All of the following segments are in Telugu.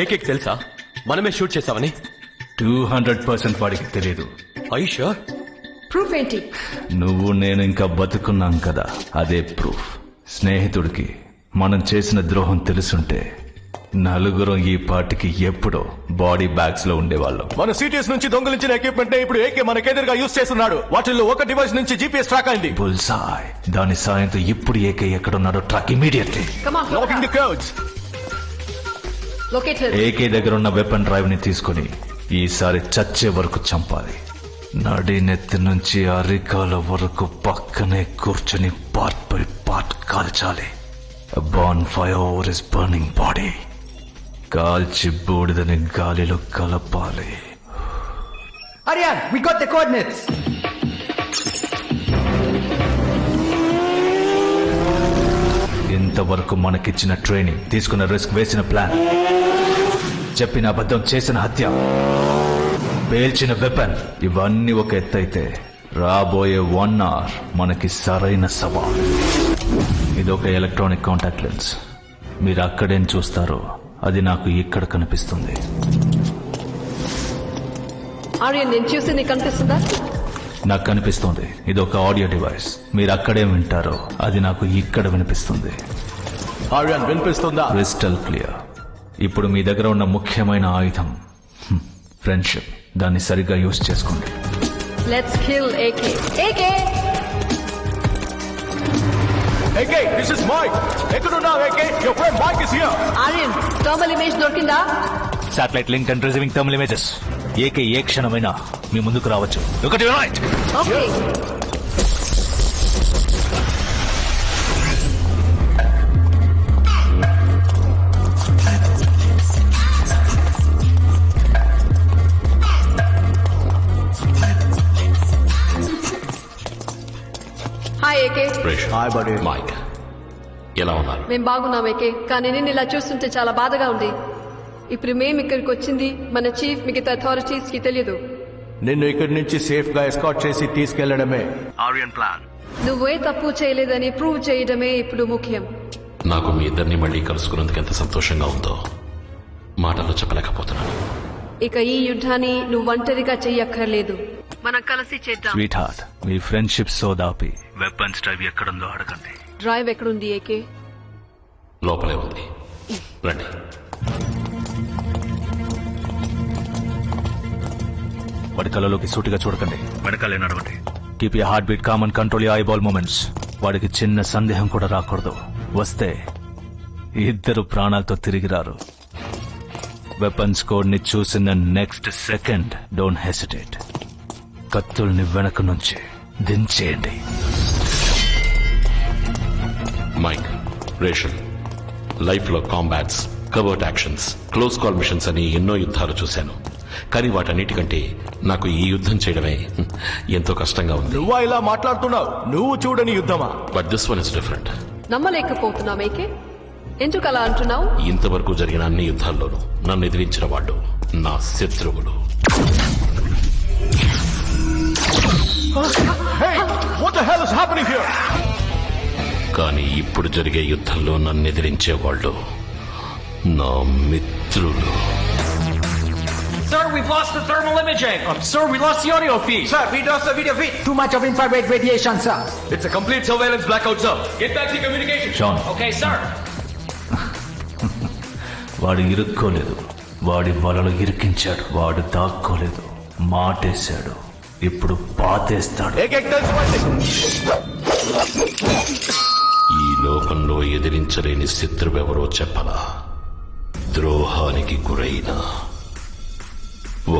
ఏకేకి తెలుసా మనమే షూట్ చేసామని? 200% వాడికి తెలియదు. ఐషా ప్రూఫ్ ఏంటి? నువ్వు నేను ఇంకా బతుకున్నాం కదా, అదే ప్రూఫ్. స్నేహితుడికి మనం చేసిన ద్రోహం తెలుసుంటే నలుగురం ఈ పార్టీకి ఎప్పుడో బాడీ బ్యాగ్స్ లో ఉండేవాళ్ళం. మన సిటీఎస్ నుంచి దొంగలించిన ఎక్విప్మెంట్ ఇప్పుడు ఏకే మనకెదురుగా యూజ్ చేస్తున్నాడు. వాటిల్లో ఒక డివైస్ నుంచి జీపీఎస్ ట్రాక్ అయింది. బుల్సాయ్. దాని సాయంతో ఇప్పుడు ఏకే ఎక్కడున్నాడో track immediately. Locking the codes. AK దగ్గర ఉన్న వెపన్ డ్రైవ్ ని తీసుకుని ఈసారి చచ్చే వరకు చంపాలి. నడి నెత్తి నుంచి అరికాల వరకు పక్కనే కూర్చుని పార్ట్ బై పార్ట్ కాల్చాలి. Bonfire over his burning body. కాల్చి బూడిదని గాలిలో కలపాలి. Aryan, we got the coordinates. ఇంతవరకు మనకిచ్చిన ట్రైనింగ్, తీసుకున్న రిస్క్, వేసిన ప్లాన్, చెప్పిన అబద్ధం, చేసిన హత్య, పేల్చిన వెపన్, ఇవన్నీ ఒక ఎత్తైతే రాబోయే 1 hour మనకి సరైన సవాల్. ఇదొక ఎలక్ట్రానిక్ కాంటాక్ట్ లెన్స్. మీరు అక్కడేం చూస్తారో అది నాకు ఇక్కడ కనిపిస్తుంది. ఆర్యన్, నేను చూసి నీకు కనిపిస్తుందా? నాకు కనిపిస్తుంది. ఇదొక ఆడియో డివైస్. మీరు అక్కడేం వింటారో అది నాకు ఇక్కడ వినిపిస్తుంది. ఆర్యన్, వినిపిస్తుందా? Crystal clear. ఇప్పుడు మీ దగ్గర ఉన్న ముఖ్యమైన ఆయుధం ఫ్రెండ్షిప్. దాన్ని సరిగ్గా యూజ్ చేసుకోండి. Let's kill AK. AK AK, this is Mike. ఎక్కడున్నావు AK? Your friend Mike is here. Aryan, thermal image దొరికిందా? Satellite link and receiving thermal images. AK ఏ క్షణమైనా మీ ముందుకు రావచ్చు. ఒకటి right. Okay. Hi AK. Hi buddy. Mike, ఎలా ఉన్నారు? మేము బాగున్నాం ఏకే, కానీ నేను ఇలా చూస్తుంటే చాలా బాధగా ఉంది. ఇప్పుడు మేము ఇక్కడికి వచ్చింది మన చీఫ్ మిగతా అథారిటీస్ కి తెలియదు. నిన్ను ఇక్కడి నుంచి సేఫ్ గా ఎస్కాట్ చేసి తీసుకెళ్లడమే ఆర్యన్ ప్లాన్. నువ్వే తప్పు చేయలేదని ప్రూవ్ చేయడమే ఇప్పుడు ముఖ్యం. నాకు మీ ఇద్దరిని మళ్ళీ కలుసుకున్నందుకు ఎంత సంతోషంగా ఉందో మాటల్లో చెప్పలేకపోతున్నాను. ఇక ఈ యుద్ధాన్ని నువ్వు ఒంటరిగా చెయ్యక్కర్లేదు, మనం కలిసి చేద్దాం. స్వీట్ హార్ట్, మీ ఫ్రెండ్షిప్ సోదాపి వెపన్స్ డ్రైవ్ ఎక్కడుందో అడగండి. డ్రైవ్ ఎక్కడుంది ఏకే? లోపలే ఉంది, రండి. వాడి కళ్ళలోకి సూటిగా చూడకండి, వెనకాలే నడవండి. Keep your heartbeat calm and control your eyeball movements. వాడికి చిన్న సందేహం కూడా రాకూడదు. వస్తే ఇద్దరు ప్రాణాలతో తిరిగి రారు. వెపన్స్ కోడ్ ని చూసిన నెక్స్ట్ సెకండ్ డోంట్ హెసిటేట్. కత్తుల్ని వెనక నుంచి దించేయండి. మైక్, రేషన్, లైఫ్ లో కాంబాట్స్, కవర్ట్ యాక్షన్స్, క్లోజ్ కాల్ మిషన్స్ అని ఎన్నో యుద్ధాలు చూశాను. కానీ వాటన్నిటికంటే నాకు ఈ యుద్ధం చేయడమే ఎంతో కష్టంగా ఉంది. నువ్వా ఇలా మాట్లాడుతున్నావు? నువ్వు చూడని యుద్ధమా? But this one is different. నమ్మలేకపోతున్నాం ఏకే. ఎందుకు అలా అంటున్నావు? ఇంతవరకు జరిగిన అన్ని యుద్ధాల్లోనూ నన్ను ఎదిరించిన వాళ్ళు నా శత్రువులు. Hey, what the hell is happening here? కానీ ఇప్పుడు జరిగే యుద్ధంలో నన్ను ఎదిరించే వాళ్ళు నా మిత్రులు. Sir, we've lost the thermal imaging. Sir, we lost the audio feed. Sir, we lost the video feed. Too much of infrared radiation, sir. It's a complete surveillance blackout, sir. Get back to communication. Sean. Okay, sir. వాడు ఇరుక్కోలేదు, వాడి వలలో ఇరికించాడు. వాడు దాక్కోలేదు, మాటేశాడు. ఇప్పుడు పాతేస్తాడు. ఈ లోకంలో ఎదిరించలేని శత్రువెవరో చెప్పలా? ద్రోహానికి గురైన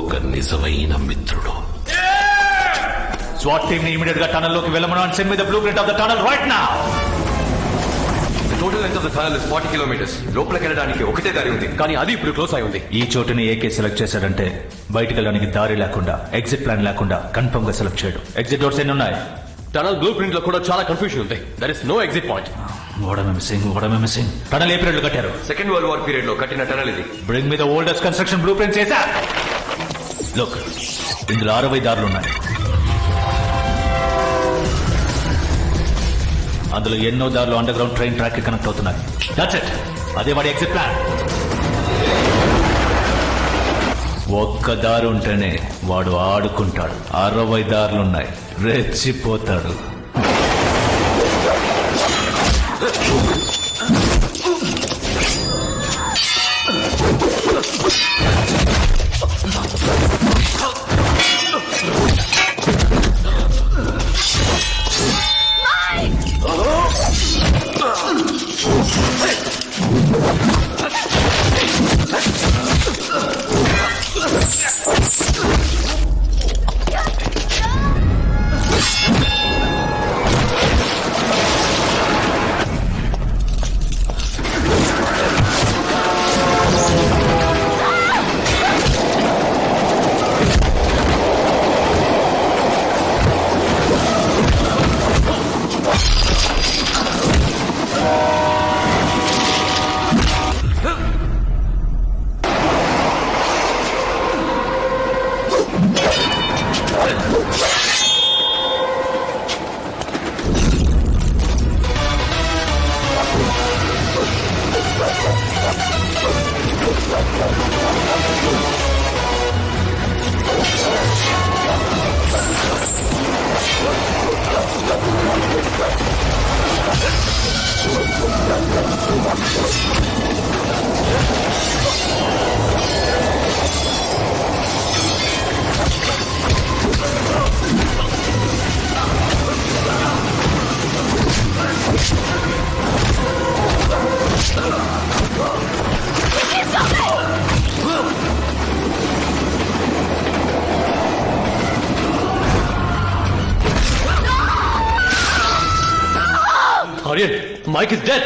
ఒక నిజమైన మిత్రుడు. SWAT team ని ఇమిడియట్ గా టనల్ లోకి వెళ్ళమను and send me the blueprint of the tunnel right now. The total length of the tunnel is 40 kilometers. లోపలికి వెళ్ళడానికి ఒకటే దారి ఉంది, కానీ అది ఇప్పుడు క్లోజ్ అయి ఉంది. ఈ చోటుని ఏకే సెలెక్ట్ చేశాడంటే బయటికి వెళ్ళడానికి దారి లేకుండా, ఎగ్జిట్ ప్లాన్ లేకుండా కన్ఫర్మ్ గా సెలెక్ట్ చేయడు. ఎగ్జిట్ డోర్స్ ఎన్ని ఉన్నాయి? టనల్ బ్లూ ప్రింట్ లో కూడా చాలా కన్ఫ్యూజన్ ఉంది. There is no exit point. What am I missing? Tunnel ఏ పీరియడ్ లో కట్టారు? సెకండ్ వరల్డ్ వార్ పీరియడ్ లో కట్టిన టనల్ ఇది. Bring me the oldest construction blue print చేశా. లుక్, ఇందులో 60 దారులు ఉన్నాయి. అందులో ఎన్నో దారులు అండర్ గ్రౌండ్ ట్రైన్ ట్రాక్ కి కనెక్ట్ అవుతున్నాయి. That's it. అదే వాడి ఎగ్జిట్ ప్లాన్. ఒక్క దారి ఉంటేనే వాడు ఆడుకుంటాడు. 60 దారులున్నాయి, రెచ్చిపోతాడు. Aryan, Mike is dead.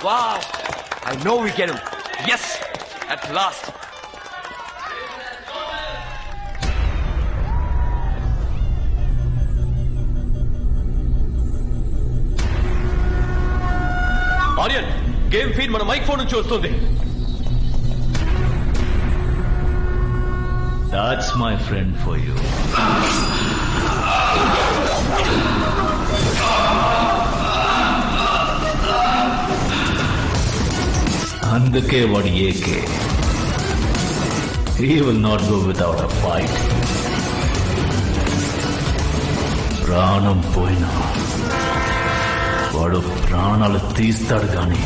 Wow! I know we get him. Yes! At last! Aryan, game feed మన మైక్ ఫోన్ నుంచి వస్తుంది. That's my friend for you. అందుకే వాడు AK. He will not go without a fight. ప్రాణం పోయినా వాడు ప్రాణాలు తీస్తాడు గాని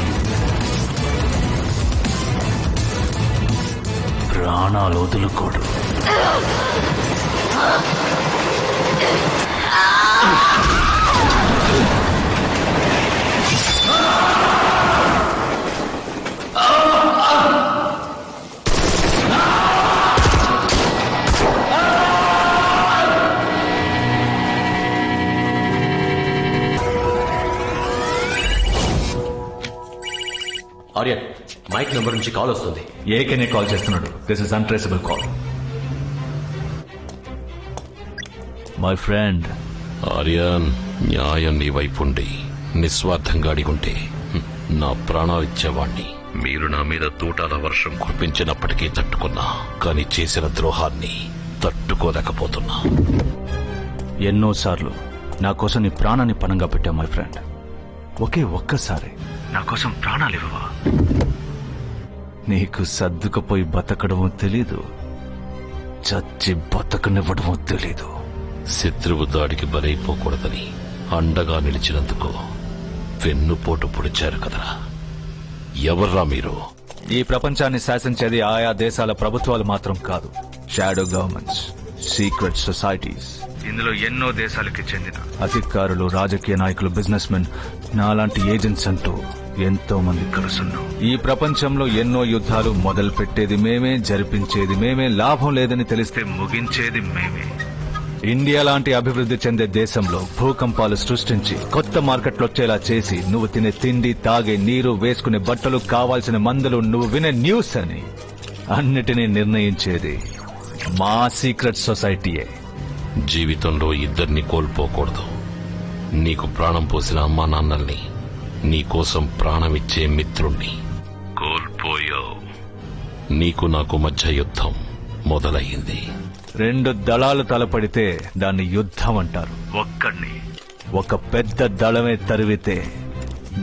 ప్రాణాలు వదులుకోడు. ఆర్యన్, మైక్ నంబర్ నుంచి కాల్ వస్తుంది. ఏకేనే కాల్ చేస్తున్నాడు. This is untraceable call. My friend, Aryan, న్యాయం నీ వైపుండి నిస్వార్థంగా అడిగుంటే నా ప్రాణాలు ఇచ్చేవాణ్ణి. మీరు నా మీద తూటాల వర్షం కురిపించినప్పటికీ తట్టుకున్నా, కానీ చేసిన ద్రోహాన్ని తట్టుకోలేకపోతున్నా. ఎన్నోసార్లు నా కోసం నీ ప్రాణాన్ని పణంగా పెట్టావు మై ఫ్రెండ్. ఒకే ఒక్కసారి నా కోసం ప్రాణాలు ఇవ్వవా? నీకు సర్దుకుపోయి బతకడమో తెలీదు. చచ్చి బతకనివ్వడమో తెలీదు. శత్రువు దాడికి బలైపోకూడదని అండగా నిలిచినందుకు వెన్నుపోటు పొడిచారు కదరా. ఎవర్రా మీరు? ఈ ప్రపంచాన్ని శాసించేది ఆయా దేశాల ప్రభుత్వాలు మాత్రం కాదు, షాడో గవర్నమెంట్స్, సీక్రెట్ సొసైటీస్. ఇందులో ఎన్నో దేశాలకి చెందిన అధికారులు, రాజకీయ నాయకులు, బిజినెస్ మెన్, నాలాంటి ఏజెంట్స్ అంటూ ఎంతో మంది కలుసున్నాం. ఈ ప్రపంచంలో ఎన్నో యుద్ధాలు మొదలు పెట్టేది మేమే, జరిపించేది మేమే, లాభం లేదని తెలిస్తే ముగించేది మేమే. ఇండియా లాంటి అభివృద్ధి చెందే దేశంలో భూకంపాలు సృష్టించి కొత్త మార్కెట్లు వచ్చేలా చేసి నువ్వు తినే తిండి, తాగే నీరు, వేసుకునే బట్టలు, కావాల్సిన మందులు, నువ్వు వినే న్యూస్ అని అన్నిటినీ నిర్ణయించేది మా సీక్రెట్ సొసైటీయే. జీవితంలో ఇద్దరిని కోల్పోకూడదు. నీకు ప్రాణం పోసిన అమ్మా నాన్నల్ని, నీకోసం ప్రాణమిచ్చే మిత్రుణ్ణి కోల్పోయావు. నీకు నాకు మధ్య యుద్ధం మొదలయ్యింది. రెండు దళాలు తలపడితే దాన్ని యుద్ధం అంటారు. ఒక పెద్ద దళమే తరివితే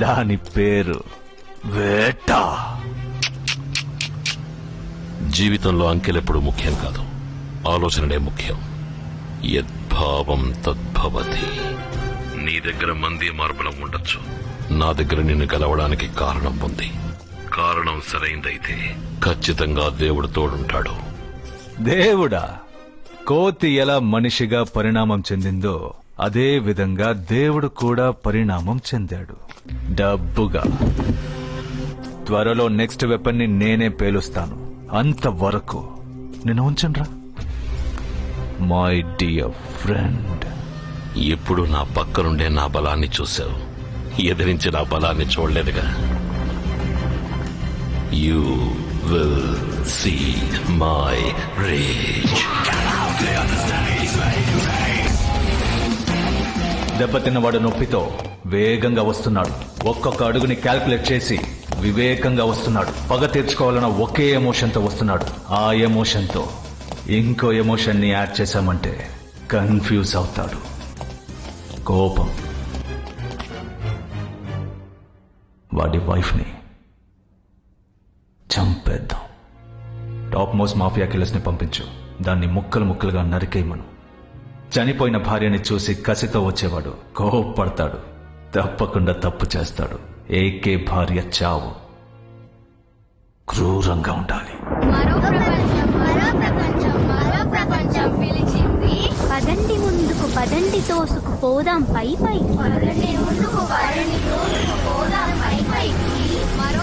దాని పేరు వేట. జీవితంలో అంకెలెప్పుడు ముఖ్యం కాదు, ఆలోచనలే ముఖ్యం. యద్భావం తద్భవతి. నీ దగ్గర మంది మార్బలం ఉండొచ్చు, నా దగ్గర నిన్ను గెలవడానికి కారణం ఉంది. కారణం సరైందైతే ఖచ్చితంగా దేవుడు తోడుంటాడు. దేవుడా? కోతి ఎలా మనిషిగా పరిణామం చెందిందో అదే విధంగా దేవుడు కూడా పరిణామం చెందాడు, డబ్బుగా. త్వరలో నెక్స్ట్ వెపన్ ని నేనే పేలుస్తాను. అంతవరకు నేను ఉంచండ్రా మై డియర్ ఫ్రెండ్. ఎప్పుడు నా పక్కనుండే నా బలాన్ని చూశావు, ఎదిరించి నా బలాన్ని చూడలేదుగా. You will see my rage. దెబ్బతిన్నవాడు నొప్పితో వేగంగా వస్తున్నాడు. ఒక్కొక్క అడుగుని క్యాల్కులేట్ చేసి వివేకంగా వస్తున్నాడు. పగ తీర్చుకోవాలన్న ఒకే ఎమోషన్తో వస్తున్నాడు. ఆ ఎమోషన్తో ఇంకో ఎమోషన్ ని యాడ్ చేశామంటే కన్ఫ్యూజ్ అవుతాడు. కోపం. వాడి వైఫ్ ని చంపేద్దాం. టాప్ మోస్ట్ మాఫియా కిల్లర్స్ ని పంపించు. దాన్ని ముక్కలు ముక్కలుగా నరికేయమను. చనిపోయిన భార్యని చూసి కసితో వచ్చేవాడు కోపడతాడు, తప్పకుండా తప్పు చేస్తాడు. ఏకే భార్య చావు క్రూరంగా ఉండాలి. మరో ప్రపంచం పిలిచింది. పదండి ముందుకు, పదండి తోసుకు పోదాం పై పై. పదండి ముందుకు, పదండి తోసుకు పోదాం పై పైకి. మరో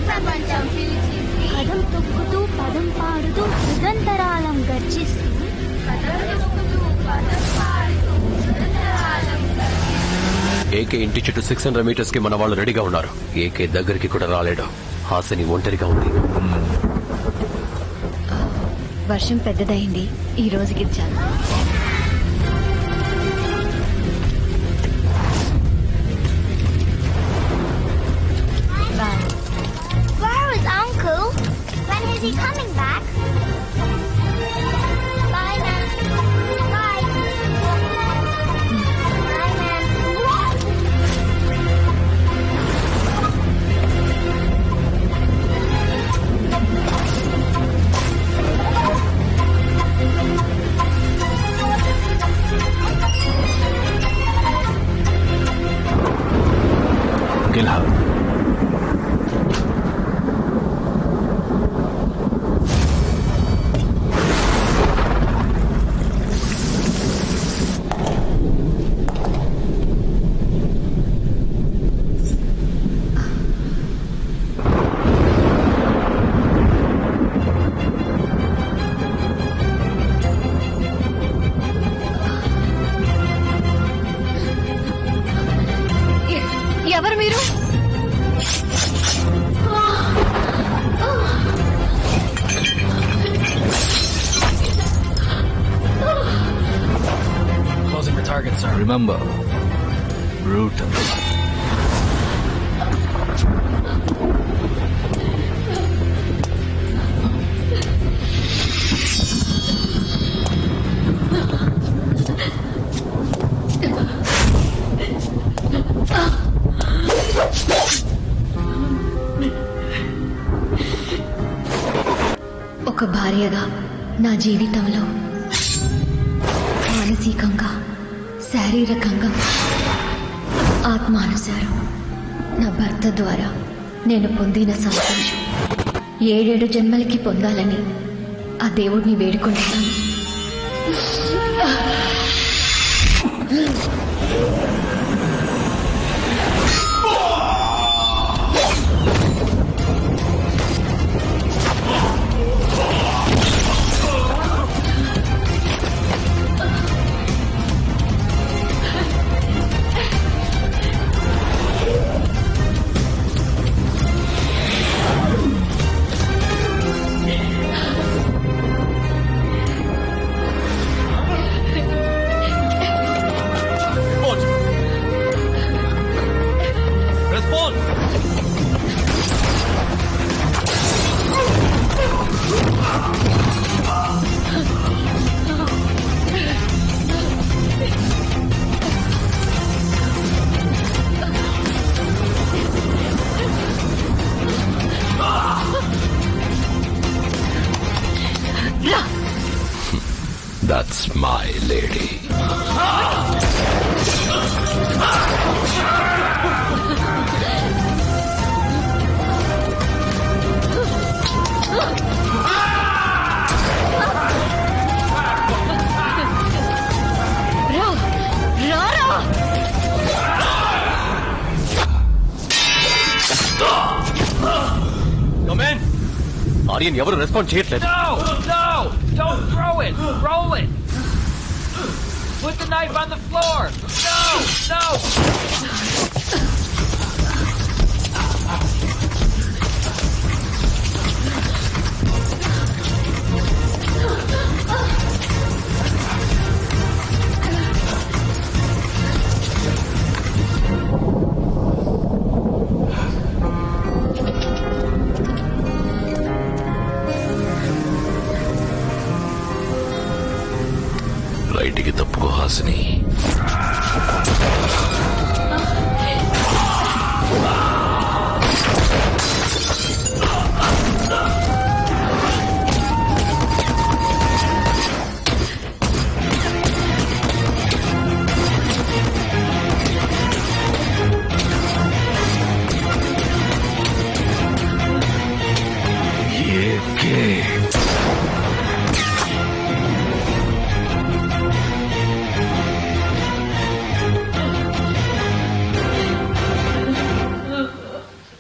ప్రపంచం పిలిచింది. పదం తొక్కుతూ, పదం పాడుతూ, యుగంతరాలం గర్జిస్తూ. ఏకే ఇంటి చుట్టూ 600 మీటర్స్ కి మన వాళ్ళు రెడీగా ఉన్నారు. ఏకే దగ్గరికి కూడా రాలేడు. హాసిని ఒంటరిగా ఉంది. వర్షం పెద్దదైంది, ఈ రోజుకి చాలు. Where is Uncle? When is he coming back? Bye, Nan. Bye. Bye, Nan. గిల్హా, ఎవరు మీరు? Remember root. ఒక భార్యగా నా జీవితంలో మానసికంగా శారీరకంగా ఆత్మానుసారం నా భర్త ద్వారా నేను పొందిన సంతోషం 7 జన్మలకి పొందాలని ఆ దేవుడిని వేడుకుంటున్నాను. That's my lady. ఆర్యన్ ఎవరు రెస్పాండ్ చేయట్లేదు. No! No! Don't throw it! Roll it! Put the knife on the floor! No! No!